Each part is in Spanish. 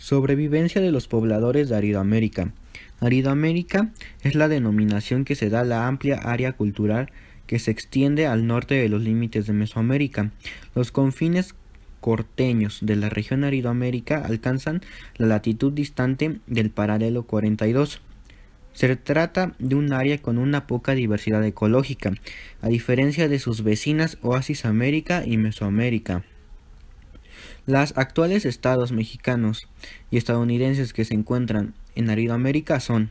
Sobrevivencia de los pobladores de Aridoamérica. Aridoamérica es la denominación que se da a la amplia área cultural que se extiende al norte de los límites de Mesoamérica. Los confines corteños de la región Aridoamérica alcanzan la latitud distante del paralelo 42. Se trata de un área con una poca diversidad ecológica, a diferencia de sus vecinas Oasis América y Mesoamérica. Los actuales estados mexicanos y estadounidenses que se encuentran en Aridoamérica son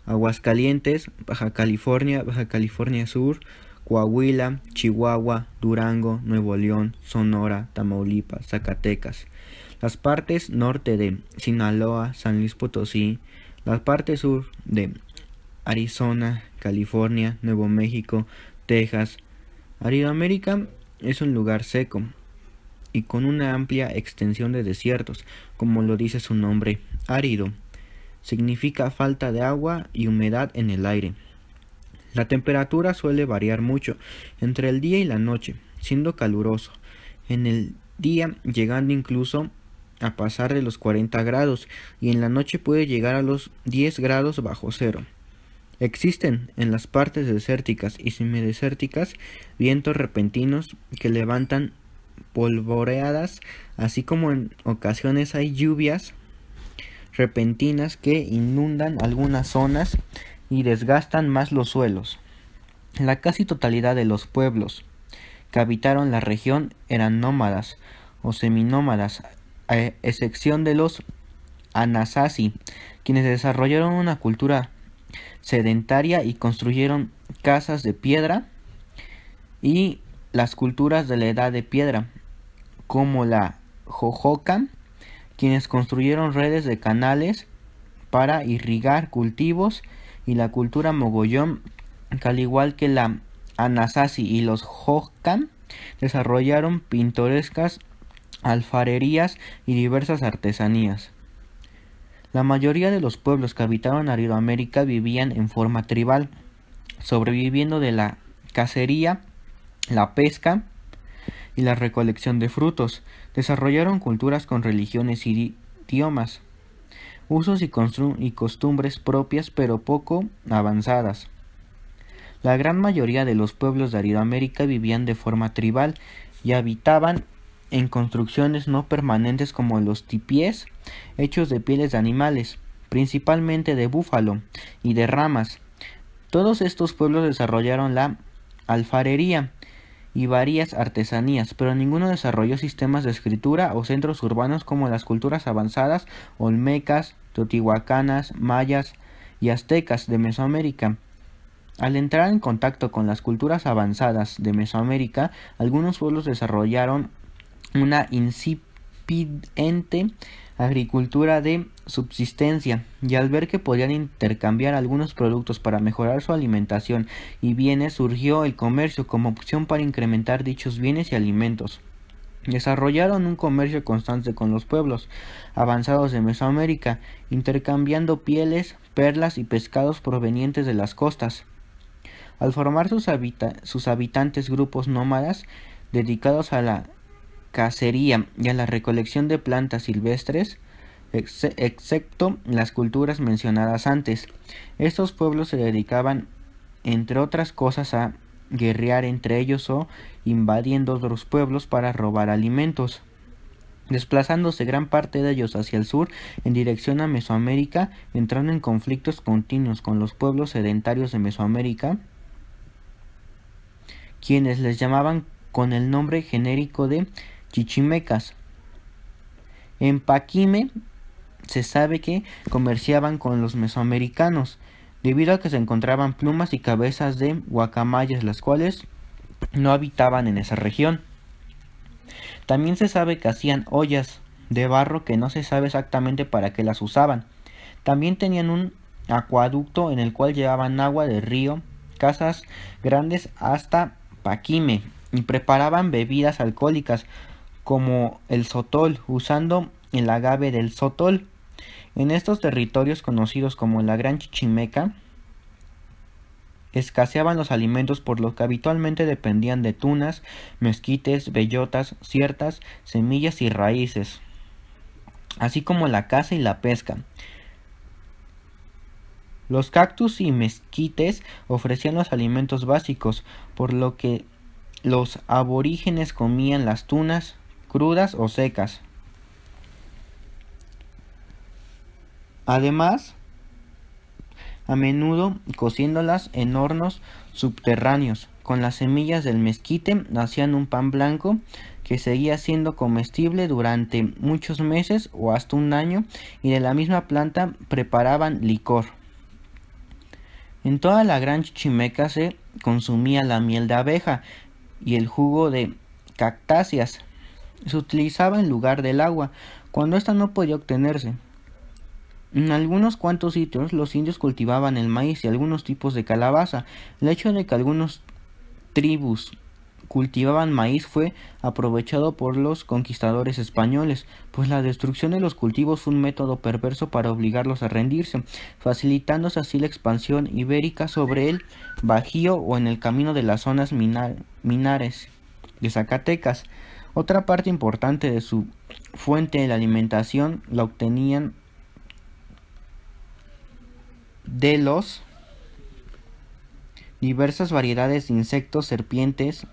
Aguascalientes, Baja California Sur, Coahuila, Chihuahua, Durango, Nuevo León, Sonora, Tamaulipas, Zacatecas, las partes norte de Sinaloa, San Luis Potosí, la parte sur de Arizona, California, Nuevo México, Texas. Aridoamérica es un lugar seco y con una amplia extensión de desiertos, como lo dice su nombre, árido. Significa falta de agua y humedad en el aire. La temperatura suele variar mucho entre el día y la noche, siendo caluroso en el día llegando incluso a pasar de los 40 grados y en la noche puede llegar a los 10 grados bajo cero. Existen en las partes desérticas y semidesérticas vientos repentinos que levantan polvoreadas, así como en ocasiones hay lluvias repentinas que inundan algunas zonas y desgastan más los suelos. La casi totalidad de los pueblos que habitaron la región eran nómadas o seminómadas, a excepción de los Anasazi, quienes desarrollaron una cultura sedentaria y construyeron casas de piedra, y las culturas de la edad de piedra, como la Jojoca, quienes construyeron redes de canales para irrigar cultivos, y la cultura mogollón, que al igual que la Anasazi y los Hohokam, desarrollaron pintorescas alfarerías y diversas artesanías. La mayoría de los pueblos que habitaron Aridoamérica vivían en forma tribal, sobreviviendo de la cacería, la pesca y la recolección de frutos. Desarrollaron culturas con religiones y idiomas, usos y costumbres propias pero poco avanzadas. La gran mayoría de los pueblos de Aridoamérica vivían de forma tribal y habitaban en construcciones no permanentes como los tipiés, hechos de pieles de animales, principalmente de búfalo y de ramas. Todos estos pueblos desarrollaron la alfarería y varias artesanías, pero ninguno desarrolló sistemas de escritura o centros urbanos como las culturas avanzadas olmecas, teotihuacanas, mayas y aztecas de Mesoamérica. Al entrar en contacto con las culturas avanzadas de Mesoamérica, algunos pueblos desarrollaron una incipiente agricultura de subsistencia, y al ver que podían intercambiar algunos productos para mejorar su alimentación y bienes, surgió el comercio como opción para incrementar dichos bienes y alimentos. Desarrollaron un comercio constante con los pueblos avanzados de Mesoamérica, intercambiando pieles, perlas y pescados provenientes de las costas. Al formar sus habitantes grupos nómadas dedicados a la cacería y a la recolección de plantas silvestres, excepto las culturas mencionadas antes. Estos pueblos se dedicaban, entre otras cosas, a guerrear entre ellos o invadiendo otros pueblos para robar alimentos, desplazándose gran parte de ellos hacia el sur en dirección a Mesoamérica, entrando en conflictos continuos con los pueblos sedentarios de Mesoamérica, quienes les llamaban con el nombre genérico de chichimecas. En Paquime se sabe que comerciaban con los mesoamericanos, debido a que se encontraban plumas y cabezas de guacamayas, las cuales no habitaban en esa región. También se sabe que hacían ollas de barro que no se sabe exactamente para qué las usaban. También tenían un acueducto en el cual llevaban agua de río, casas grandes hasta Paquime, y preparaban bebidas alcohólicas como el sotol, usando el agave del sotol. En estos territorios conocidos como la Gran Chichimeca, escaseaban los alimentos, por lo que habitualmente dependían de tunas, mezquites, bellotas, ciertas semillas y raíces. así como la caza y la pesca. Los cactus y mezquites ofrecían los alimentos básicos, por lo que los aborígenes comían las tunas crudas o secas. Además, a menudo cociéndolas en hornos subterráneos. Con las semillas del mezquite hacían un pan blanco que seguía siendo comestible durante muchos meses o hasta un año, y de la misma planta preparaban licor. En toda la Gran Chichimeca se consumía la miel de abeja y el jugo de cactáceas. Se utilizaba en lugar del agua cuando ésta no podía obtenerse. En algunos cuantos sitios los indios cultivaban el maíz y algunos tipos de calabaza. El hecho de que algunos tribus cultivaban maíz fue aprovechado por los conquistadores españoles, pues la destrucción de los cultivos fue un método perverso para obligarlos a rendirse, facilitándose así la expansión ibérica sobre el Bajío o en el camino de las zonas minares de Zacatecas. Otra parte importante de su fuente de la alimentación la obtenían de los diversas variedades de insectos, serpientes,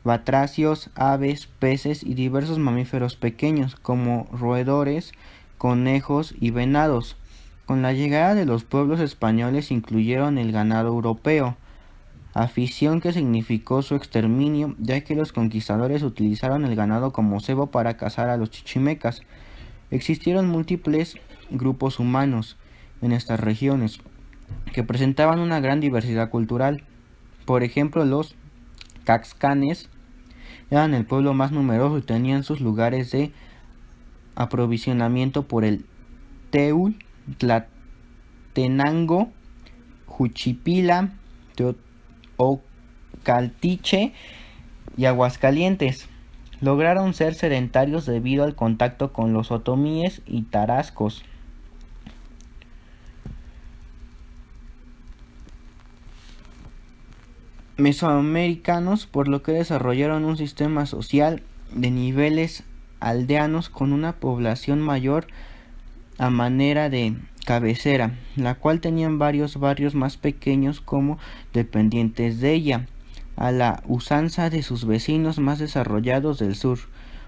batracios, aves, peces y diversos mamíferos pequeños como roedores, conejos y venados. Con la llegada de los pueblos españoles incluyeron el ganado europeo, afición que significó su exterminio, ya que los conquistadores utilizaron el ganado como cebo para cazar a los chichimecas. Existieron múltiples grupos humanos en estas regiones que presentaban una gran diversidad cultural. Por ejemplo, los caxcanes eran el pueblo más numeroso y tenían sus lugares de aprovisionamiento por el Teúl, Tlatenango, Juchipila, Teocaltiche y Aguascalientes. Lograron ser sedentarios debido al contacto con los otomíes y tarascos. Mesoamericanos, por lo que desarrollaron un sistema social de niveles aldeanos con una población mayor a manera de cabecera, la cual tenían varios barrios más pequeños como dependientes de ella, a la usanza de sus vecinos más desarrollados del sur.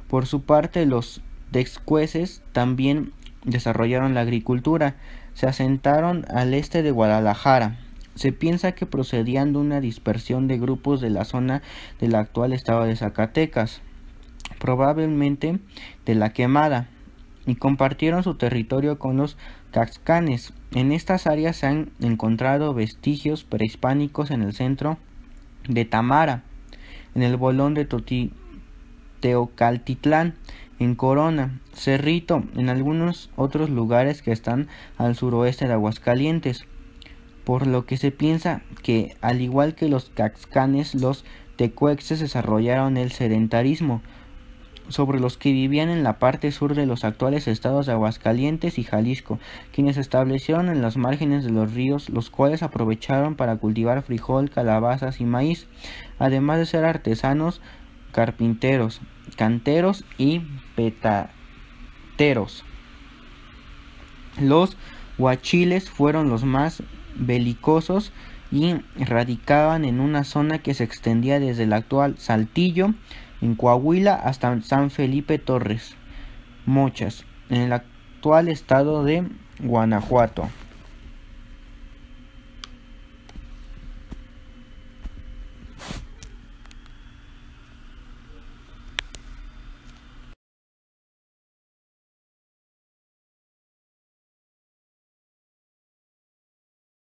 Por su parte, los texcueces también desarrollaron la agricultura, se asentaron al este de Guadalajara. Se piensa que procedían de una dispersión de grupos de la zona del actual estado de Zacatecas, probablemente de la Quemada, y compartieron su territorio con los caxcanes. En estas áreas se han encontrado vestigios prehispánicos en el centro de Tamara, en el Bolón de Teocaltitlán, en Corona, Cerrito, en algunos otros lugares que están al suroeste de Aguascalientes, por lo que se piensa que, al igual que los caxcanes, los tecuexes desarrollaron el sedentarismo sobre los que vivían en la parte sur de los actuales estados de Aguascalientes y Jalisco, quienes se establecieron en las márgenes de los ríos, los cuales aprovecharon para cultivar frijol, calabazas y maíz, además de ser artesanos, carpinteros, canteros y petateros. Los huachiles fueron los más belicosos y radicaban en una zona que se extendía desde el actual Saltillo, en Coahuila, hasta San Felipe Torres, Mochas, en el actual estado de Guanajuato.